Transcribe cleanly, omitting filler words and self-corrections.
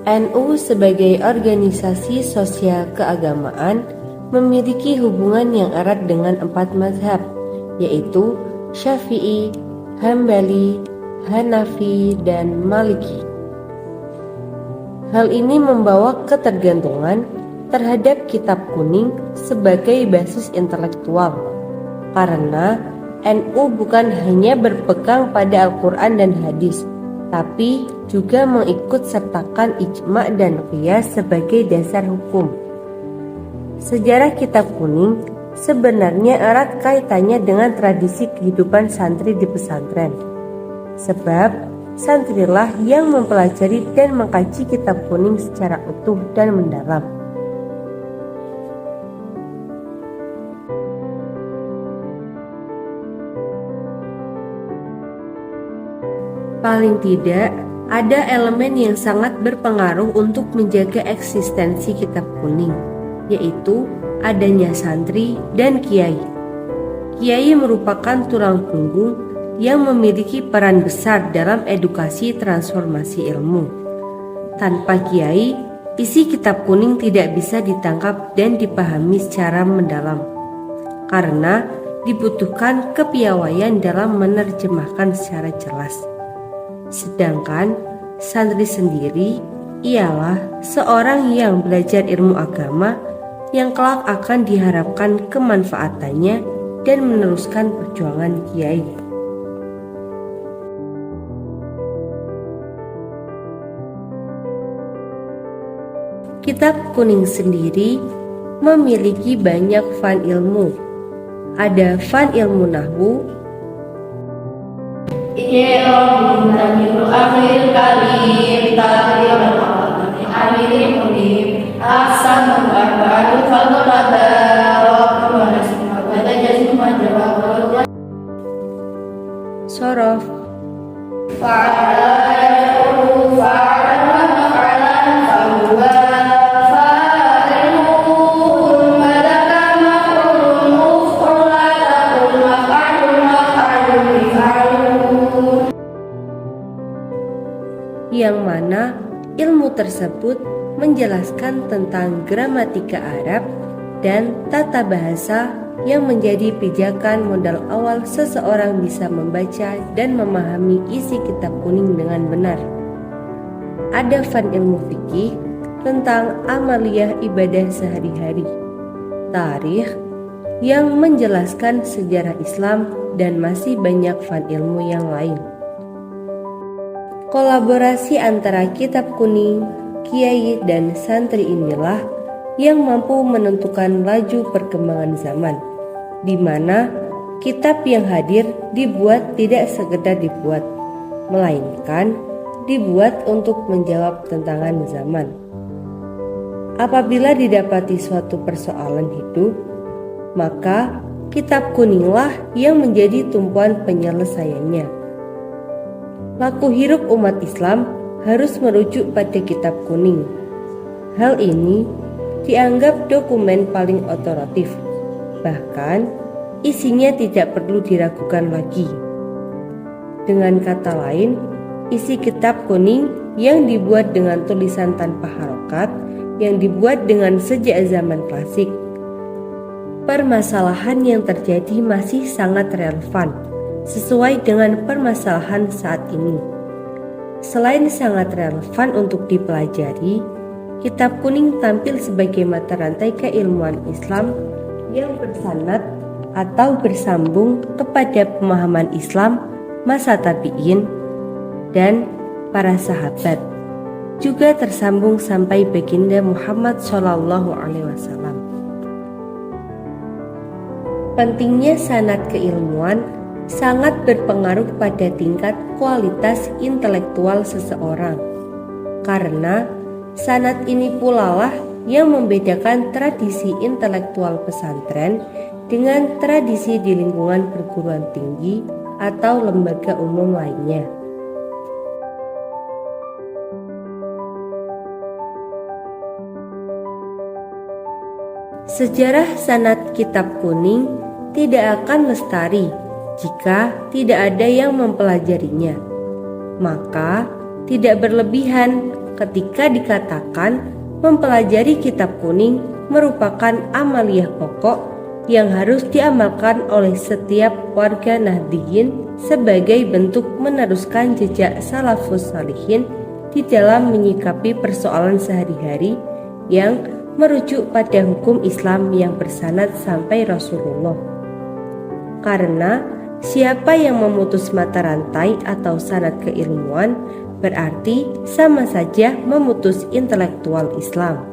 NU sebagai organisasi sosial keagamaan memiliki hubungan yang erat dengan 4 mazhab, yaitu Syafi'i, Hambali, Hanafi, dan Maliki. Hal ini membawa ketergantungan terhadap kitab kuning sebagai basis intelektual, karena NU bukan hanya berpegang pada Al-Quran dan hadis, tapi juga mengikut sertakan ijma' dan qiyas sebagai dasar hukum. Sejarah kitab kuning sebenarnya erat kaitannya dengan tradisi kehidupan santri di pesantren, sebab santrilah yang mempelajari dan mengkaji kitab kuning secara utuh dan mendalam. Paling tidak, ada elemen yang sangat berpengaruh untuk menjaga eksistensi kitab kuning, yaitu adanya santri dan kiai. Kiai merupakan tulang punggung yang memiliki peran besar dalam edukasi transformasi ilmu. Tanpa kiai, isi kitab kuning tidak bisa ditangkap dan dipahami secara mendalam, karena dibutuhkan kepiawaian dalam menerjemahkan secara jelas. Sedangkan santri sendiri ialah seorang yang belajar ilmu agama yang kelak akan diharapkan kemanfaatannya dan meneruskan perjuangan kiai. Kitab kuning sendiri memiliki banyak fan ilmu. Ada fan ilmu nahwu, I'rabun tamiru akhir kalim takdir al-qalami amirin mulim ahsanul arba'atu fadlada wa nasma wa tajazmu majawab sorof, fa'ala yaqulu fa'ala maf'alan fahuwa fa'ilun malaka maf'ulun muf'ulatun maf'alun maf'alun mif'alun, yang mana ilmu tersebut menjelaskan tentang gramatika Arab dan tata bahasa yang menjadi pijakan modal awal seseorang bisa membaca dan memahami isi kitab kuning dengan benar. Ada fan ilmu fikih tentang amaliyah ibadah sehari-hari, tarikh yang menjelaskan sejarah Islam, dan masih banyak fan ilmu yang lain. Kolaborasi antara kitab kuning, kiai, dan santri inilah yang mampu menentukan laju perkembangan zaman, di mana kitab yang hadir dibuat tidak sekedar dibuat, melainkan dibuat untuk menjawab tantangan zaman. Apabila didapati suatu persoalan hidup, maka kitab kuninglah yang menjadi tumpuan penyelesaiannya. Laku hidup umat Islam harus merujuk pada kitab kuning. Hal ini dianggap dokumen paling otoritatif, bahkan isinya tidak perlu diragukan lagi. Dengan kata lain, isi kitab kuning yang dibuat dengan tulisan tanpa harokat, yang dibuat dengan sejak zaman klasik. Permasalahan yang terjadi masih sangat relevan sesuai dengan permasalahan saat ini. Selain sangat relevan untuk dipelajari, kitab kuning tampil sebagai mata rantai keilmuan Islam yang bersanad atau bersambung kepada pemahaman Islam masa tabi'in dan para sahabat, juga tersambung sampai baginda Muhammad SAW. Pentingnya sanad keilmuan sangat berpengaruh pada tingkat kualitas intelektual seseorang, karena sanad ini pula lah yang membedakan tradisi intelektual pesantren dengan tradisi di lingkungan perguruan tinggi atau lembaga umum lainnya. Sejarah sanad kitab kuning tidak akan lestari jika tidak ada yang mempelajarinya. Maka tidak berlebihan ketika dikatakan mempelajari kitab kuning merupakan amaliyah pokok yang harus diamalkan oleh setiap warga Nahdliyin sebagai bentuk meneruskan jejak salafus salihin di dalam menyikapi persoalan sehari-hari yang merujuk pada hukum Islam yang bersanad sampai Rasulullah. Karena siapa yang memutus mata rantai atau sanad keilmuan berarti sama saja memutus intelektual Islam.